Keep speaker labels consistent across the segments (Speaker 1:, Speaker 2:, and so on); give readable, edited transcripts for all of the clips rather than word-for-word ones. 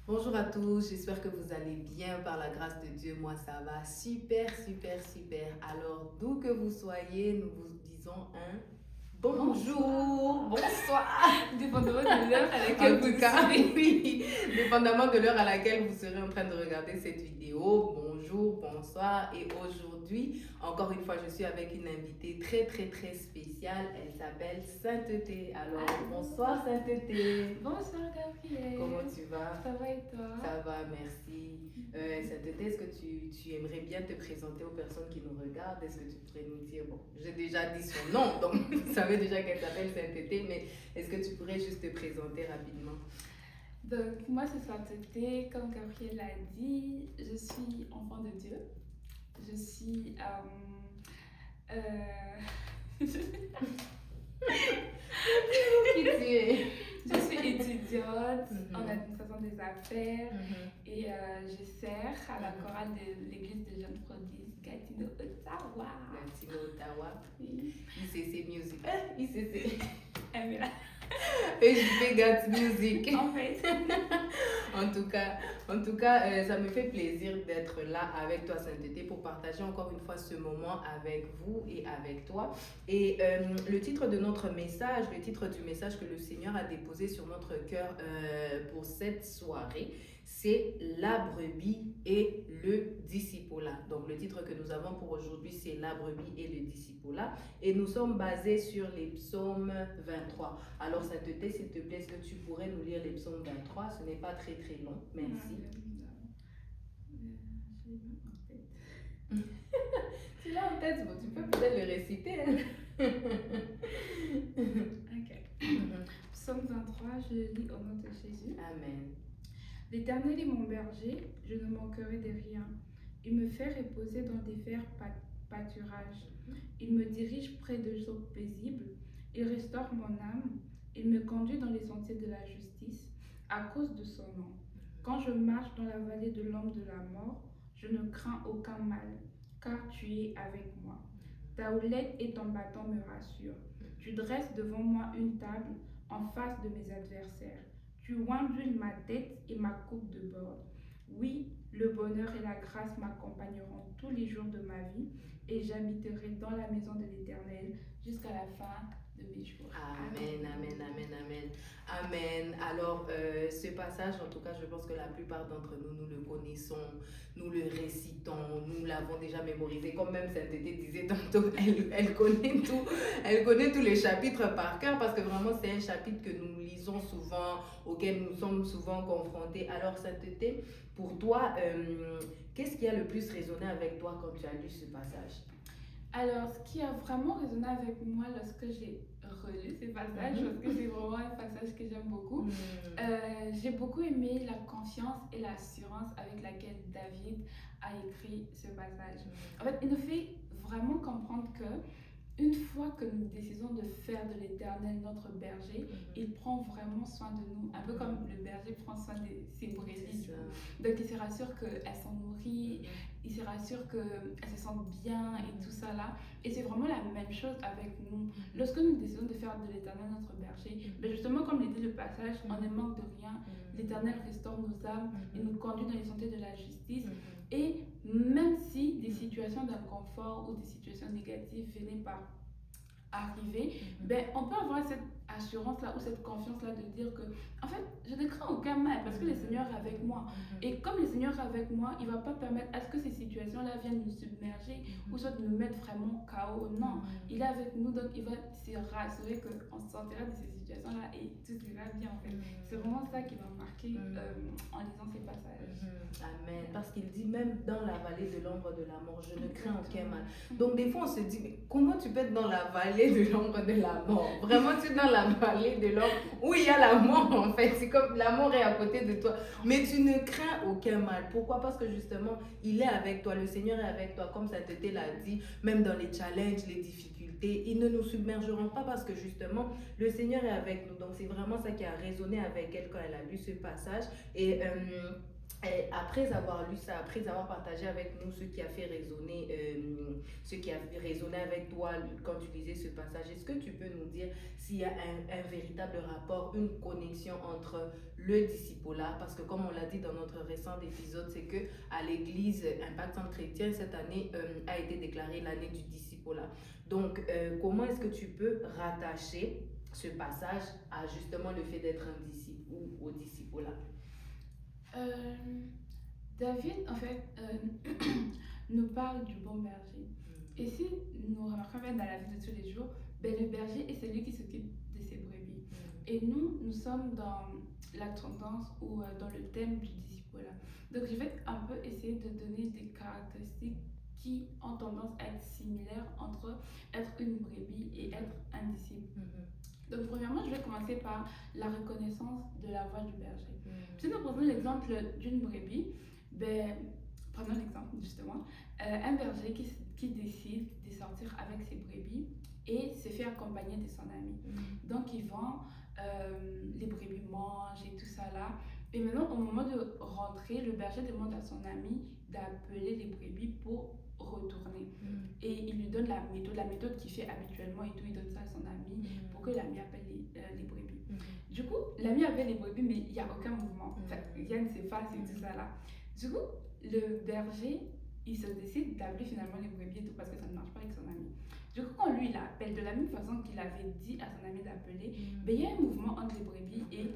Speaker 1: Bonjour à tous, j'espère que vous allez bien par la grâce de Dieu. Moi, ça va super, super, super. Alors, d'où que vous soyez, nous vous disons un bonjour,
Speaker 2: Bonsoir.
Speaker 1: bonsoir.
Speaker 2: Dépendamment de l'heure à laquelle
Speaker 1: En
Speaker 2: vous
Speaker 1: tout
Speaker 2: nous
Speaker 1: cas,
Speaker 2: suivez.
Speaker 1: oui, dépendamment de l'heure à laquelle vous serez en train de regarder cette vidéo, bonjour, bonsoir. Et aujourd'hui, encore une fois, je suis avec une invitée très, très, très spéciale. Elle s'appelle Sainteté. Alors, bonsoir Sainteté.
Speaker 2: Bonsoir Gabriel.
Speaker 1: Comment tu vas?
Speaker 2: Ça va et toi?
Speaker 1: Ça va, merci. Sainteté, est-ce que tu aimerais bien te présenter aux personnes qui nous regardent? Est-ce que tu pourrais nous dire, bon, j'ai déjà dit son nom, donc vous savez déjà qu'elle s'appelle Sainteté, mais est-ce que tu pourrais juste te présenter rapidement?
Speaker 2: Donc, moi, c'est Sainteté. Comme Gabriel l'a dit, je suis enfant de Dieu. Je suis.
Speaker 1: Qui tu es?
Speaker 2: Je suis étudiante en
Speaker 1: Mhm,
Speaker 2: administration des affaires
Speaker 1: mhm.
Speaker 2: et je sers à la chorale de l'église de Jeunes Prodiges Gatineau, Ottawa.
Speaker 1: Latino Ottawa,
Speaker 2: Oui.
Speaker 1: ICC Music. ICC.
Speaker 2: Ah, mais là,
Speaker 1: EJP Gats Music.
Speaker 2: en fait.
Speaker 1: En tout cas, ça me fait plaisir d'être là avec toi, Sainteté, pour partager encore une fois ce moment avec vous et avec toi. Et le titre de notre message, le titre du message que le Seigneur a déposé sur notre cœur pour cette soirée, c'est la brebis et le discipolat. Donc le titre que nous avons pour aujourd'hui, c'est la brebis et le discipolat. Et nous sommes basés sur les psaumes 23. Alors, Sainteté, s'il te plaît, est-ce que tu pourrais nous lire les psaumes 23? Ce n'est pas très très long. Merci.
Speaker 2: Je l'ai même en tête.
Speaker 1: Tu l'as en tête, bon, tu peux peut-être le réciter. Hein?
Speaker 2: Ok. Psaume 23, je le lis au nom de Jésus.
Speaker 1: Amen.
Speaker 2: L'Éternel est mon berger, je ne manquerai de rien. Il me fait reposer dans des verts pâturages. Il me dirige près de eaux paisibles. Il restaure mon âme. Il me conduit dans les sentiers de la justice à cause de son nom. Quand je marche dans la vallée de l'ombre de la mort, je ne crains aucun mal, car tu es avec moi. Ta houlette et ton bâton me rassurent. Tu dresses devant moi une table en face de mes adversaires. Tu ondules ma tête et ma coupe de bord. Oui, le bonheur et la grâce m'accompagneront tous les jours de ma vie et j'habiterai dans la maison de l'Éternel jusqu'à la fin de mes jours.
Speaker 1: Amen, amen, amen, amen. Amen. Alors, ce passage, en tout cas, je pense que la plupart d'entre nous, nous le connaissons, nous le récitons, nous l'avons déjà mémorisé. Comme même Sainteté disait tantôt, elle connaît tous les chapitres par cœur parce que vraiment, c'est un chapitre que nous lisons souvent, auquel nous sommes souvent confrontés. Alors, Sainteté, pour toi, qu'est-ce qui a le plus résonné avec toi quand tu as lu ce passage?
Speaker 2: Alors, ce qui a vraiment résonné avec moi lorsque j'ai relu ces passages, parce que c'est vraiment un passage que j'aime beaucoup, j'ai beaucoup aimé la confiance et l'assurance avec laquelle David a écrit ce passage. En fait, il nous fait vraiment comprendre que une fois que nous décidons de faire de l'Éternel notre berger, il prend vraiment soin de nous, un peu comme le berger prend soin de ses brebis. Donc il se rassure qu'elles sont nourries, il se rassure qu'elles se sentent bien et tout ça là. Et c'est vraiment la même chose avec nous. Lorsque nous décidons de faire de l'Éternel notre berger, ben justement comme le dit le passage, on ne manque de rien. L'Éternel restaure nos âmes, il nous conduit dans les sentiers de la justice. Et même si des situations d'inconfort ou des situations négatives venaient par arriver, ben, on peut avoir cette assurance-là ou cette confiance-là de dire que, en fait, je ne crains aucun mal parce que le Seigneur est avec moi. Et comme le Seigneur est avec moi, il ne va pas permettre à ce que ces situations-là viennent nous submerger ou soit nous mettre vraiment KO. Non, il est avec nous, donc il va se rassurer qu'on sortira de ces situations-là et tout ira bien en fait. C'est vraiment ça qui m'a marqué en lisant ces passages.
Speaker 1: Amen. Parce qu'il dit même dans la vallée de l'ombre de la mort, je ne crains aucun mal. Donc des fois on se dit, mais comment tu peux être dans la vallée de l'ombre de la mort? Vraiment tu es dans la vallée de l'ombre où il y a la mort en fait. C'est comme la mort est à côté de toi. Mais tu ne crains aucun mal. Pourquoi? Parce que justement, il est avec toi. Le Seigneur est avec toi. Comme Sainteté l'a dit, même dans les challenges, les difficultés, ils ne nous submergeront pas parce que justement, le Seigneur est avec nous. Donc c'est vraiment ça qui a résonné avec elle quand elle a lu ce passage. Et Et après avoir lu ça, après avoir partagé avec nous ce qui a fait résonner avec toi quand tu lisais ce passage, est-ce que tu peux nous dire s'il y a un véritable rapport, une connexion entre le discipulat, parce que comme on l'a dit dans notre récent épisode, c'est que à l'église Impact Centre Chrétien, cette année a été déclarée l'année du discipulat. Donc, comment est-ce que tu peux rattacher ce passage à justement le fait d'être un disciple ou au discipulat?
Speaker 2: David, en fait, nous parle du bon berger. Et si nous remarquons bien dans la vie de tous les jours, ben, le berger est celui qui s'occupe de ses brebis. Et nous sommes dans la tendance ou dans le thème du discipulat. Donc, je vais un peu essayer de donner des caractéristiques qui ont tendance à être similaires entre être une brebis et être un disciple. Donc, premièrement, je vais commencer par la reconnaissance de la voix du berger. Si nous prenons l'exemple d'une brebis, ben, prenons l'exemple justement, un berger qui décide de sortir avec ses brebis et se fait accompagner de son ami. Donc, ils vont, les brebis mangent et tout ça là. Et maintenant, au moment de rentrer, le berger demande à son ami d'appeler les brebis pour retourner. Et il lui donne la méthode qu'il fait habituellement et tout, il donne ça à son ami pour que l'ami appelle les brebis. Du coup, l'ami appelle les brebis, mais il n'y a aucun mouvement. Enfin, rien ne se passe et tout ça là. Du coup, le berger, il se décide d'appeler finalement les brebis et tout parce que ça ne marche pas avec son ami. Du coup, quand lui, il appelle de la même façon qu'il avait dit à son ami d'appeler, ben, il y a un mouvement entre les brebis et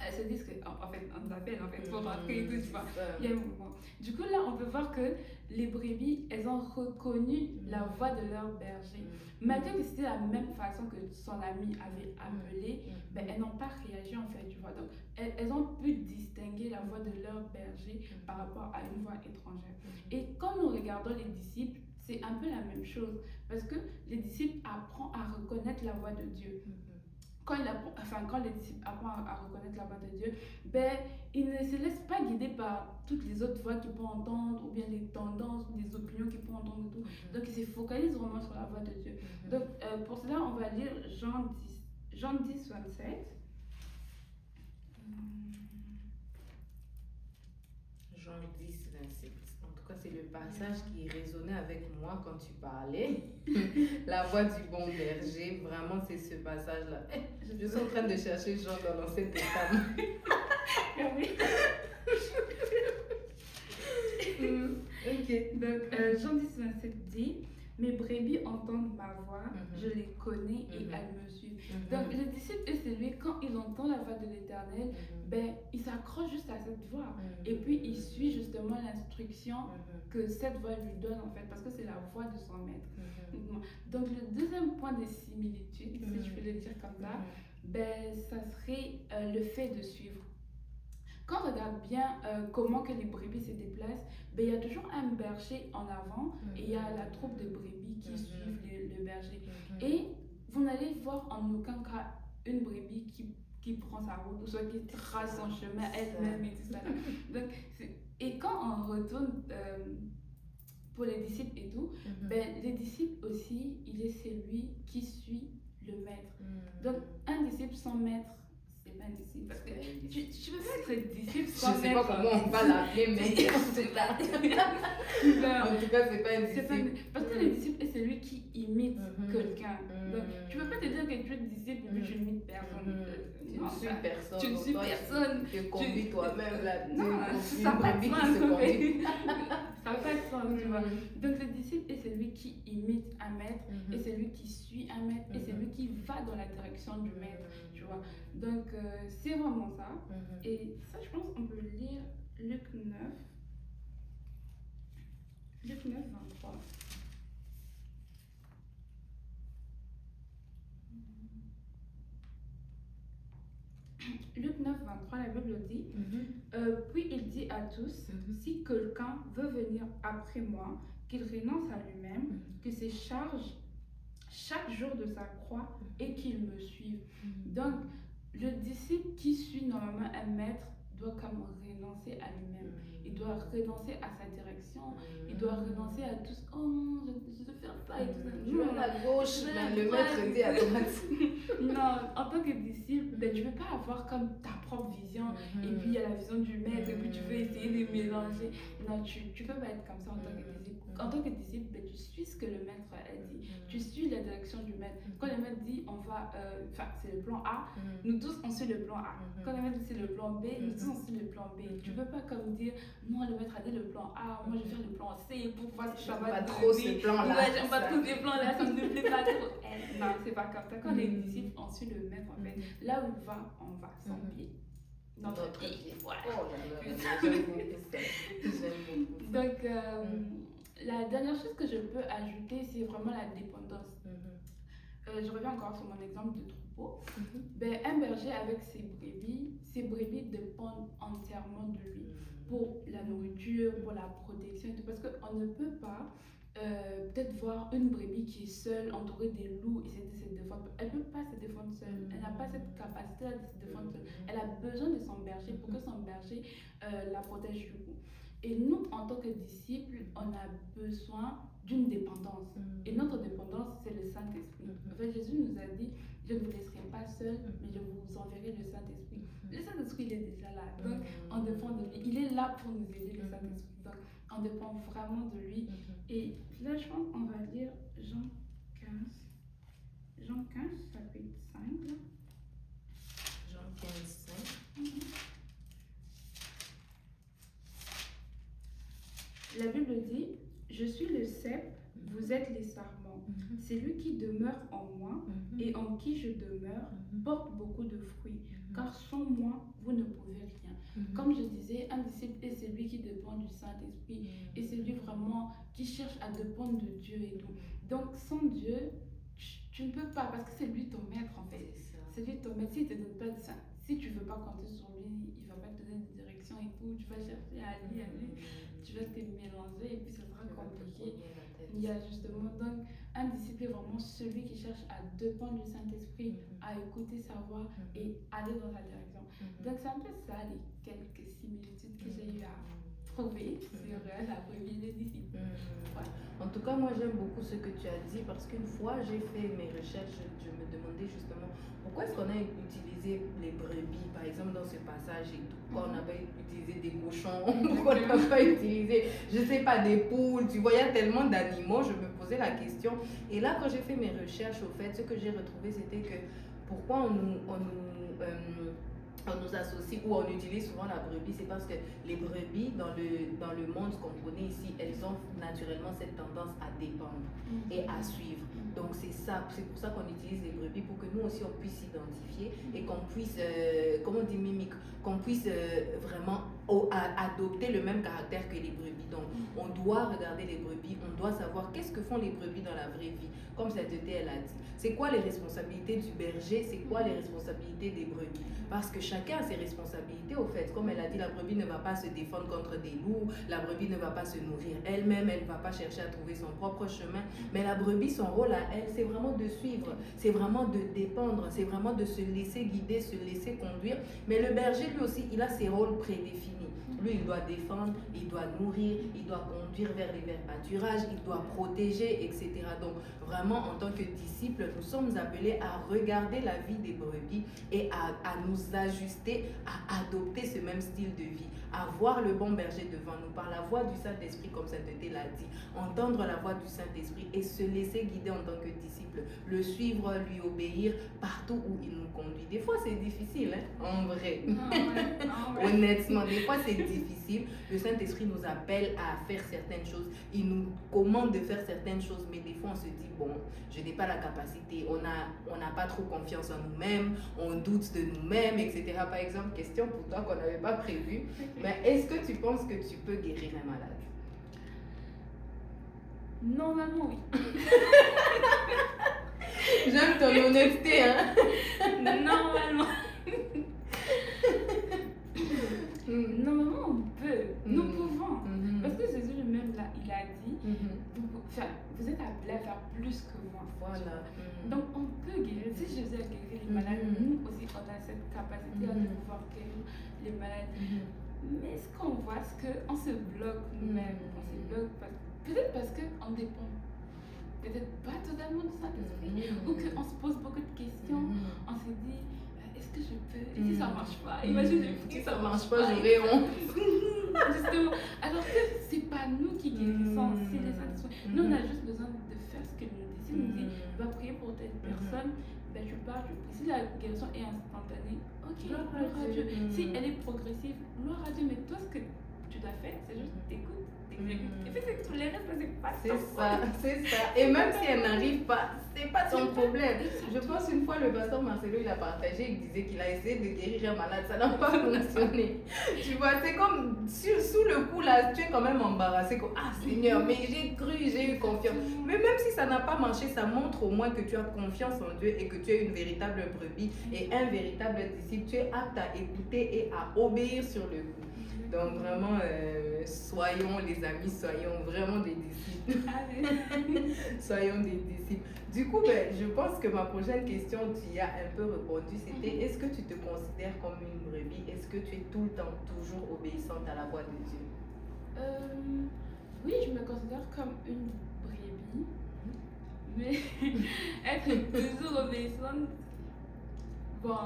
Speaker 2: elles se disent qu'en fait, on nous appelle, en fait, pour rentrer et tout, tu vois. Il y a un mouvement. Du coup, là, on peut voir que les brebis, elles ont reconnu la voix de leur berger. Malgré que c'était la même façon que son ami avait appelé, ben, elles n'ont pas réagi, en fait, tu vois. Donc, elles ont pu distinguer la voix de leur berger par rapport à une voix étrangère. Et quand nous regardons les disciples, c'est un peu la même chose. Parce que les disciples apprennent à reconnaître la voix de Dieu. Quand les disciples apprennent à reconnaître la voix de Dieu, ben, ils ne se laissent pas guider par toutes les autres voix qu'ils peuvent entendre, ou bien les tendances, ou les opinions qu'ils peuvent entendre et tout. Donc, ils se focalisent vraiment sur la voix de Dieu. Donc, pour cela, on va lire Jean 10, 27.
Speaker 1: Jean 10, 27. En tout cas, c'est le passage qui résonnait avec moi quand tu parlais. La voix du bon berger, vraiment, c'est ce passage-là. Je suis en train de chercher Jean dans l'Ancien Testament.
Speaker 2: Ok. Donc, Jean 10, 27 dit: mes brebis entendent ma voix, je les connais et elles me suivent. Donc, le disciple est celui, quand il entend la voix de l'Éternel, ben, il s'accroche juste à cette voix. Et puis, il suit justement l'instruction que cette voix lui donne, en fait, parce que c'est la voix de son maître. Donc, le deuxième point de similitude, si je peux le dire comme ça, ben, ça serait le fait de suivre. Quand on regarde bien comment que les brebis se déplacent, ben, il y a toujours un berger en avant et il y a la troupe de brebis qui suivent le berger. Et vous n'allez voir en aucun cas une brebis qui prend sa route ou soit qui trace son chemin elle-même et tout ça. Donc, et quand on retourne pour les disciples et tout, ben, les disciples aussi, il est celui qui suit le maître. Donc, un disciple sans maître, c'est pas un disciple. Parce que tu peux pas être disciple sans maître.
Speaker 1: Je sais pas comment on va l'appeler, mais en tout cas, c'est pas un disciple.
Speaker 2: Parce que le disciple est celui qui imite quelqu'un. Donc, tu peux pas te dire que tu es disciple et puis tu n'imites personne.
Speaker 1: Tu ne suis personne.
Speaker 2: Tu ne suis personne.
Speaker 1: Tu te conduis toi-même là.
Speaker 2: Non, ça n'a pas de sens. Ça n'a pas de sens, tu vois. Donc, le disciple est celui qui imite un maître, et celui qui suit un maître, et celui qui va dans la direction du maître, tu vois. Donc, c'est vraiment ça. Et ça, je pense qu'on peut lire Luc 9. Luc 9, 23. Luc 9, 23, la Bible dit, puis il dit à tous, si quelqu'un veut venir après moi, qu'il renonce à lui-même, que se charge chaque jour de sa croix et qu'il me suive. Donc, le disciple qui suit normalement un maître doit comme renoncer à lui-même. Il doit renoncer à sa direction. Il doit renoncer à tout. Oh non, je veux faire ça et tout ça.
Speaker 1: Je vais à la gauche, le maître dit à droite.
Speaker 2: Non, en tant que disciple, ben, tu ne peux pas avoir comme ta propre vision vision, et puis il y a la vision du maître, et puis tu veux essayer de mélanger. Non, tu ne peux pas être comme ça en tant que disciple. En tant que disciple, ben, tu suis ce que le maître a dit. Tu suis la direction du maître. Quand le maître dit on va, c'est le plan A, nous tous on suit le plan A. Quand le maître dit c'est le plan B, nous tous on suit le plan B. Tu ne peux pas comme dire non, le maître a dit le plan A, moi je vais faire le plan C pour voir si ça va
Speaker 1: pas trop ce plan-là.
Speaker 2: Ouais, j'aime pas trop ces plans-là, ça me plaît pas trop. Non, c'est pas comme ça. Quand les disciples on suit le maître, en fait, là où il va, on va, sans pied. Notre pied. Voilà.
Speaker 1: Oh là là, j'aime beaucoup ça. J'aime beaucoup.
Speaker 2: Donc, la dernière chose que je peux ajouter, c'est vraiment la dépendance. Je reviens encore sur mon exemple de troupeau. Ben, un berger avec ses brebis dépendent entièrement de lui pour la nourriture, pour la protection, parce qu'on ne peut pas peut-être voir une brebis qui est seule, entourée des loups, et essayer de se défendre. Elle ne peut pas se défendre seule. Elle n'a pas cette capacité de se défendre seule. Elle a besoin de son berger pour que son berger la protège du coup. Et nous, en tant que disciples, on a besoin d'une dépendance. Et notre dépendance, c'est le Saint-Esprit. En fait, Jésus nous a dit, je ne vous laisserai pas seul, mais je vous enverrai le Saint-Esprit. Le Saint-Esprit, il est déjà là. Donc, on dépend de lui. Il est là pour nous aider, le Saint-Esprit. Donc, on dépend vraiment de lui. Et là, je pense qu'on va lire Jean 15. Jean 15, chapitre 5. Là.
Speaker 1: Jean 15, 5.
Speaker 2: La Bible dit, je suis le cep, vous êtes les sarments. Celui qui demeure en moi et en qui je demeure porte beaucoup de fruits, car sans moi, vous ne pouvez rien. Comme je disais, un disciple est celui qui dépend du Saint-Esprit et celui vraiment qui cherche à dépendre de Dieu et tout. Donc sans Dieu, tu ne peux pas, parce que c'est lui ton maître en fait. C'est lui ton maître. S'il te donne pas de ça, si tu ne veux pas compter sur lui, il ne va pas te donner de direction et tout. Tu vas chercher à lui, tu vas te mélanger et puis ça sera compliqué. Il y a justement donc un disciple est vraiment celui qui cherche à dépendre du Saint-Esprit, à écouter sa voix et aller dans sa direction. Donc c'est un peu ça les quelques similitudes que j'ai eu à trouver sur la brebis des disciples.
Speaker 1: En tout cas, moi j'aime beaucoup ce que tu as dit parce qu'une fois j'ai fait mes recherches, je me demandais justement pourquoi est-ce qu'on a utilisé les brebis, par exemple dans ce passage et tout, pourquoi on n'a pas utilisé des cochons, pourquoi on n'a pas utilisé, je sais pas, des poules, tu vois, il y a tellement d'animaux, je me posais la question. Et là, quand j'ai fait mes recherches, au fait, ce que j'ai retrouvé, c'était que pourquoi on nous associe ou on utilise souvent la brebis, c'est parce que les brebis, dans le monde qu'on connaît ici, elles ont naturellement cette tendance à dépendre et à suivre. Donc c'est ça, c'est pour ça qu'on utilise les brebis, pour que nous aussi on puisse s'identifier et qu'on puisse, comment on dit mimique, qu'on puisse vraiment adopter le même caractère que les brebis. Donc on doit regarder les brebis, on doit savoir qu'est-ce que font les brebis dans la vraie vie. Comme sainteté elle a dit, c'est quoi les responsabilités du berger, c'est quoi les responsabilités des brebis. Parce que chacun a ses responsabilités au fait. Comme elle a dit, la brebis ne va pas se défendre contre des loups, la brebis ne va pas se nourrir elle-même, elle ne va pas chercher à trouver son propre chemin. Mais la brebis, son rôle à elle, c'est vraiment de suivre, c'est vraiment de dépendre, c'est vraiment de se laisser guider, se laisser conduire. Mais le berger, lui aussi, il a ses rôles prédéfinis. Lui, il doit défendre, il doit nourrir, il doit conduire vers les verts pâturages, il doit protéger, etc. Donc, vraiment, en tant que disciples, nous sommes appelés à regarder la vie des brebis et à nous ajuster, à adopter ce même style de vie, à voir le bon berger devant nous par la voix du Saint-Esprit, comme Sainteté l'a dit, entendre la voix du Saint-Esprit et se laisser guider en tant que disciple, le suivre, lui obéir partout où il nous conduit. Des fois, c'est difficile, hein, en vrai. Honnêtement, des fois, c'est difficile. Le Saint-Esprit nous appelle à faire certaines choses. Il nous commande de faire certaines choses, mais des fois, on se dit, bon, je n'ai pas la capacité. On n'a pas trop confiance en nous-mêmes, on doute de nous-mêmes, etc. Par exemple, question pour toi qu'on n'avait pas prévue. Mais est-ce que tu penses que tu peux guérir un malade?
Speaker 2: Normalement, oui.
Speaker 1: J'aime ton honnêteté, hein?
Speaker 2: Normalement. Normalement, on peut. Nous pouvons. Parce que Jésus lui-même, là, il a dit, vous êtes appelés à faire plus que moi.
Speaker 1: Voilà.
Speaker 2: Donc, on peut guérir. Si Jésus a guéri les malades, nous aussi, on a cette capacité de pouvoir guérir les malades. Mais ce qu'on voit, c'est qu'on se bloque nous-mêmes. On se bloque peut-être parce qu'on dépend peut-être pas totalement du Saint-Esprit, ou qu'on se pose beaucoup de questions. On se dit, est-ce est-ce que je peux? Et si ça marche pas? Imagine
Speaker 1: si ça marche pas, j'aurais honte.
Speaker 2: Justement. Alors que c'est pas nous qui guérissons, c'est les Saint-Esprit. Nous, on a juste besoin de faire ce que nous dit. Si nous dit, va prier pour telle personne, ben tu pars, tu pries. Si la guérison est instantanée, ok, gloire à Dieu. Si elle est progressive, gloire à Dieu. Mais toi, ce que tu dois faire, c'est juste t'écoutes, t'exécutes. Et puis c'est tout le reste, c'est pas ça.
Speaker 1: C'est ça. Et même si elle n'arrive pas, c'est pas ton problème. Je pense une fois, le pasteur Marcelo, il a partagé, il disait qu'il a essayé de guérir un malade, ça n'a pas fonctionné. Tu vois, c'est comme, sous le coup là, tu es quand même embarrassé, comme, ah Seigneur, mais j'ai cru, j'ai eu confiance. Mais même si ça n'a pas marché, ça montre au moins que tu as confiance en Dieu et que tu es une véritable brebis et un véritable disciple. Tu es apte à écouter et à obéir sur le coup. Donc vraiment, soyons les amis, soyons vraiment des disciples. Soyons des disciples. Du coup, je pense que ma prochaine question, tu y as un peu répondu, c'était est-ce que tu te considères comme une brebis? Est-ce que tu es tout le temps toujours obéissante à la voix de Dieu?
Speaker 2: Oui, je me considère comme une brebis, mais être toujours obéissante, bon,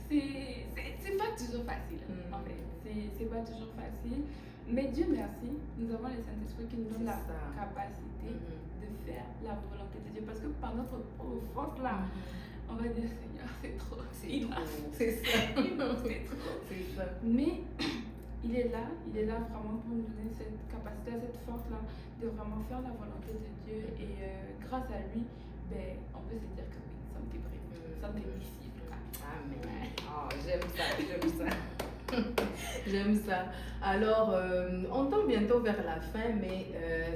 Speaker 2: c'est pas toujours facile, en fait. C'est pas toujours facile. Mais Dieu merci, nous avons le Saint-Esprit qui nous donne la capacité de faire la volonté de Dieu. Parce que par notre force là, on va dire Seigneur, c'est trop.
Speaker 1: C'est trop. C'est ça.
Speaker 2: C'est trop.
Speaker 1: C'est ça.
Speaker 2: Mais il est là vraiment pour nous donner cette capacité, cette force là, de vraiment faire la volonté de Dieu. Et grâce à lui, on peut se dire que oui, nous sommes des brebis, nous sommes des disciples.
Speaker 1: Amen. Oh, j'aime ça, j'aime ça. J'aime ça. Alors, on tend bientôt vers la fin, mais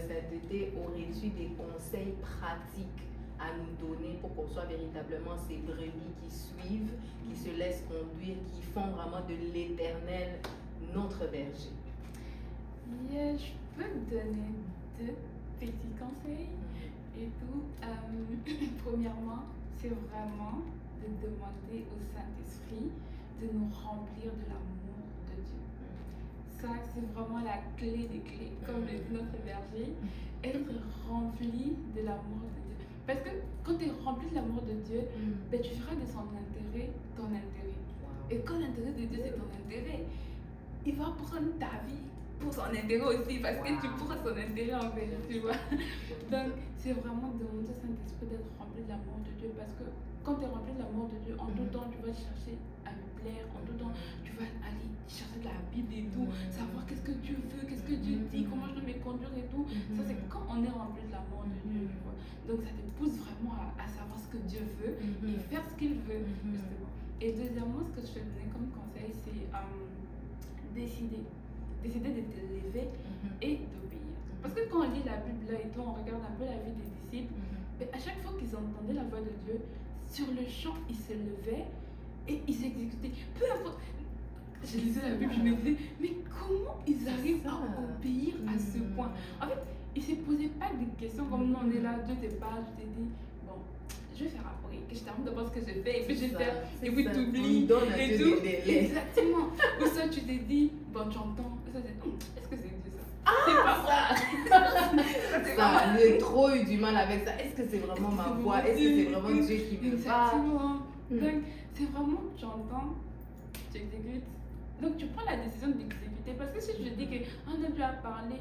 Speaker 1: cet été, aurais-tu des conseils pratiques à nous donner pour qu'on soit véritablement ces brebis qui suivent, qui se laissent conduire, qui font vraiment de l'Éternel notre berger?
Speaker 2: Je peux te donner 2 petits conseils et tout. Premièrement, c'est vraiment de demander au Saint-Esprit de nous remplir de l'amour de Dieu. Ça, c'est vraiment la clé des clés, comme le dit notre berger, être rempli de l'amour de Dieu. Parce que quand tu es rempli de l'amour de Dieu, tu feras de son intérêt ton intérêt. Et quand l'intérêt de Dieu, c'est ton intérêt, il va prendre ta vie pour son intérêt aussi, parce que tu pourras son intérêt en fait, tu vois. Donc, c'est vraiment demander au Saint-Esprit d'être rempli de l'amour de Dieu, parce que quand tu es rempli de l'amour de Dieu, en tout temps, tu vas chercher à lui plaire, en tout temps, tu vas aller chercher de la Bible et tout, savoir qu'est-ce que Dieu veut, qu'est-ce que Dieu dit, comment je dois me conduire et tout. Ça, c'est quand on est rempli de l'amour de Dieu, tu vois. Donc, ça te pousse vraiment à savoir ce que Dieu veut et faire ce qu'il veut, justement. Et deuxièmement, ce que je te donner comme conseil, c'est décider de te lever et d'obéir. Parce que quand on lit la Bible là et tout, on regarde un peu la vie des disciples, à chaque fois qu'ils entendaient la voix de Dieu, sur le champ, ils se levaient et ils exécutaient. Peu importe. Je lisais la Bible, je me disais, mais comment ils arrivent à obéir à ce point? En fait, ils ne se posaient pas de questions comme nous, on est là, Dieu te parle, je t'ai dit, bon, je vais faire après, que je termine d'abord ce que je fais, et puis je fais, et puis tu oublies, et tout. Exactement. Ou ça, tu t'es dit, bon, tu entends, ça c'est, est-ce que c'est Dieu ça? C'est pas ça.
Speaker 1: Ça, j'ai trop eu du mal avec ça. Est-ce que c'est vraiment ma voix? Est-ce que c'est vraiment Dieu qui me parle?
Speaker 2: Donc, c'est vraiment, tu entends, tu exécutes. Donc, tu prends la décision d'exécuter. Parce que si je dis qu'un homme lui a parlé,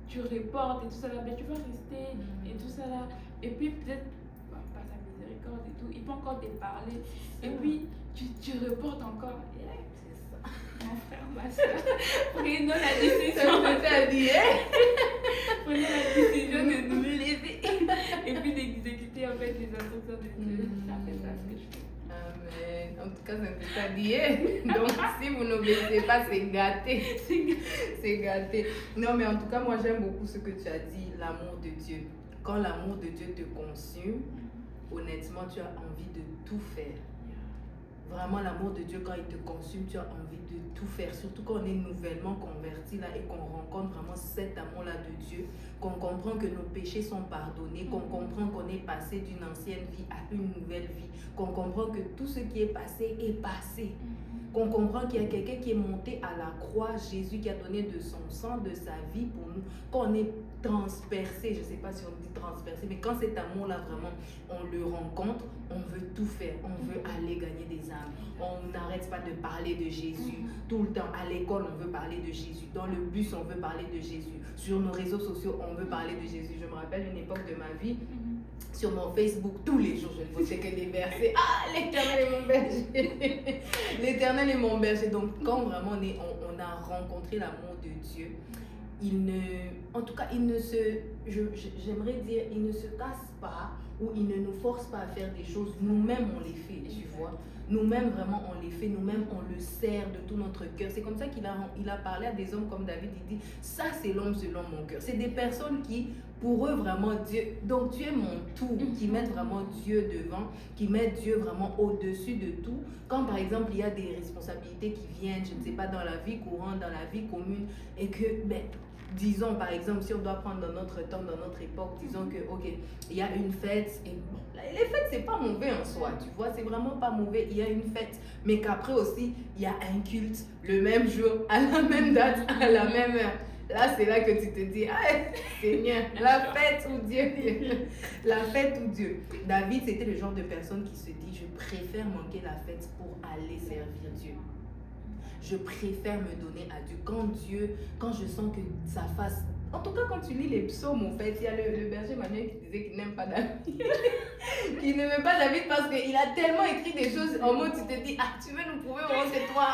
Speaker 2: tu reportes et tout ça là, tu vas rester et tout ça là. Et puis, peut-être, par sa miséricorde et tout, il peut encore te parler. Et puis, tu reportes encore. C'est ça. Mon frère, ma soeur, prenons la décision. Prenez la décision de nous lever et puis d'exécuter en fait les instructions de Dieu. Ça fait ça ce que je fais.
Speaker 1: Amen. En tout cas, ça ne peut pas dire. Donc, si vous n'obéissez pas, c'est gâté. C'est gâté. Non, mais en tout cas, moi, j'aime beaucoup ce que tu as dit, l'amour de Dieu. Quand l'amour de Dieu te consume, honnêtement, tu as envie de tout faire. Vraiment, l'amour de Dieu, quand il te consume, tu as envie de tout faire. Surtout quand on est nouvellement converti là et qu'on rencontre vraiment cet amour-là de Dieu, qu'on comprend que nos péchés sont pardonnés, qu'on comprend qu'on est passé d'une ancienne vie à une nouvelle vie, qu'on comprend que tout ce qui est passé, qu'on comprend qu'il y a quelqu'un qui est monté à la croix, Jésus qui a donné de son sang, de sa vie pour nous, qu'on est transpercé, je ne sais pas si on dit transpercé, mais quand cet amour-là vraiment, on le rencontre, on veut tout faire, on veut aller gagner des âmes, on n'arrête pas de parler de Jésus, tout le temps, à l'école on veut parler de Jésus, dans le bus on veut parler de Jésus, sur nos réseaux sociaux on veut parler de Jésus. Je me rappelle une époque de ma vie, sur mon Facebook, tous les jours, je ne postais que des versets. Ah, l'Éternel est mon berger. L'Éternel est mon berger. Donc, quand vraiment on a rencontré l'amour de Dieu, en tout cas, j'aimerais dire, il ne se casse pas ou il ne nous force pas à faire des choses. Nous-mêmes, on les fait, tu vois. Nous-mêmes, vraiment, on les fait. Nous-mêmes, on le sert de tout notre cœur. C'est comme ça qu'il a parlé à des hommes comme David. Il dit, ça, c'est l'homme selon mon cœur. C'est des personnes qui, pour eux, vraiment, Dieu. Donc, tu es mon tout, qui mettent vraiment Dieu devant, qui mettent Dieu vraiment au-dessus de tout. Quand, par exemple, il y a des responsabilités qui viennent, je ne sais pas, dans la vie courante, dans la vie commune, et que, disons, par exemple, si on doit prendre dans notre temps, dans notre époque, disons que, ok, il y a une fête, et bon, les fêtes, c'est pas mauvais en soi, tu vois, c'est vraiment pas mauvais, il y a une fête, mais qu'après aussi, il y a un culte, le même jour, à la même date, à la même heure. Là, c'est là que tu te dis, ah, Seigneur, la fête ou Dieu, la fête ou Dieu. David, c'était le genre de personne qui se dit, je préfère manquer la fête pour aller servir Dieu. Je préfère me donner à Dieu. Quand je sens que ça fasse... En tout cas, quand tu lis les psaumes, en fait, il y a le berger Manuel qui disait qu'il n'aime pas David. Qu'il n'aimait pas David parce qu'il a tellement écrit des choses en mode, tu te dis, ah, tu veux nous prouver, oh, c'est toi.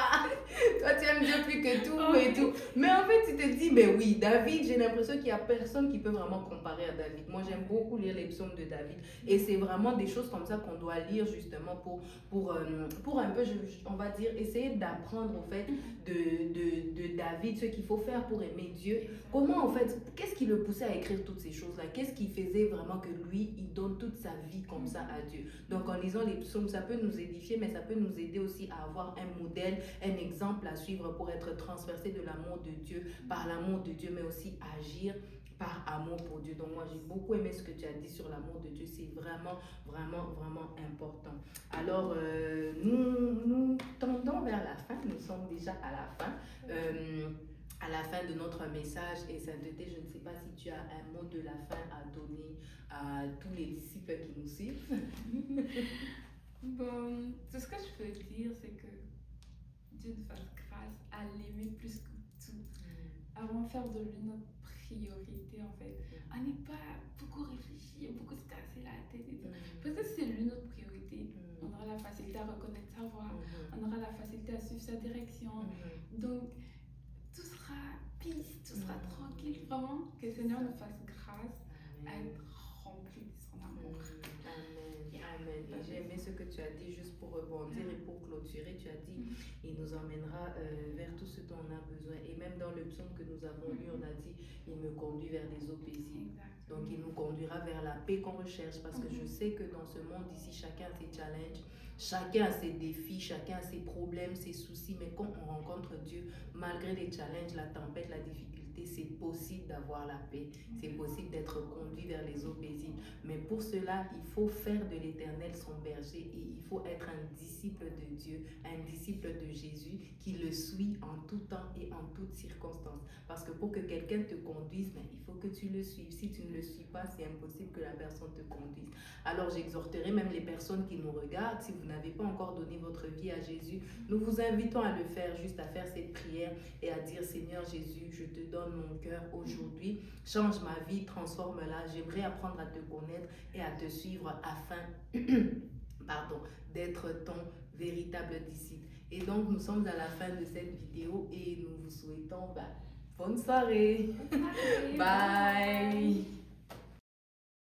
Speaker 1: Toi, tu aimes Dieu plus que tout et tout. Mais en fait, tu te dis, mais oui, David, j'ai l'impression qu'il n'y a personne qui peut vraiment comparer à David. Moi, j'aime beaucoup lire les psaumes de David. Et c'est vraiment des choses comme ça qu'on doit lire justement pour un peu, on va dire, essayer d'apprendre, en fait, de David, ce qu'il faut faire pour aimer Dieu. Comment, en fait, qu'est-ce qui le poussait à écrire toutes ces choses-là? Qu'est-ce qui faisait vraiment que lui, il donne toute sa vie comme ça à Dieu? Donc, en lisant les psaumes, ça peut nous édifier, mais ça peut nous aider aussi à avoir un modèle, un exemple à suivre pour être transversé de l'amour de Dieu, par l'amour de Dieu, mais aussi agir par amour pour Dieu. Donc moi, j'ai beaucoup aimé ce que tu as dit sur l'amour de Dieu. C'est vraiment, vraiment, vraiment important. Alors, nous tendons vers la fin. Nous sommes déjà à la fin de notre message. Et sainteté, je ne sais pas si tu as un mot de la fin à donner à tous les disciples qui nous suivent.
Speaker 2: Bon, tout ce que je peux dire, c'est que Dieu nous fasse grâce à l'aimer plus que tout. Avant de faire de lui notre priorité, en fait. On n'est pas beaucoup réfléchi, beaucoup se casser la tête et tout. Parce que c'est lui notre priorité. On aura la facilité à reconnaître sa voix. On aura la facilité à suivre sa direction. Donc, tout sera peace, tout sera tranquille. Vraiment, que le Seigneur nous fasse grâce à être rempli de son amour.
Speaker 1: Amen. Et j'ai aimé ce que tu as dit, juste pour rebondir et pour clôturer. Tu as dit, il nous emmènera vers tout ce dont on a besoin. Et même dans le psaume que nous avons lu, on a dit, il me conduit vers des eaux paisibles. Donc, il nous conduira vers la paix qu'on recherche. Parce que je sais que dans ce monde ici, chacun a ses challenges, chacun a ses défis, chacun a ses problèmes, ses soucis. Mais quand on rencontre Dieu, malgré les challenges, la tempête, la difficulté, c'est possible d'avoir la paix, c'est possible d'être conduit vers les eaux paisibles. Mais pour cela, il faut faire de l'Éternel son berger et il faut être un disciple de Dieu, un disciple de Jésus qui le suit en tout temps et en toutes circonstances. Parce que pour que quelqu'un te conduise, il faut que tu le suives. Si tu ne le suis pas, c'est impossible que la personne te conduise. Alors j'exhorterai même les personnes qui nous regardent, si vous n'avez pas encore donné votre vie à Jésus, nous vous invitons à le faire, juste à faire cette prière et à dire, Seigneur Jésus, je te donne mon cœur aujourd'hui, change ma vie, transforme-la, j'aimerais apprendre à te connaître et à te suivre afin d'être ton véritable disciple. Et donc nous sommes à la fin de cette vidéo et nous vous souhaitons bonne soirée. Bye.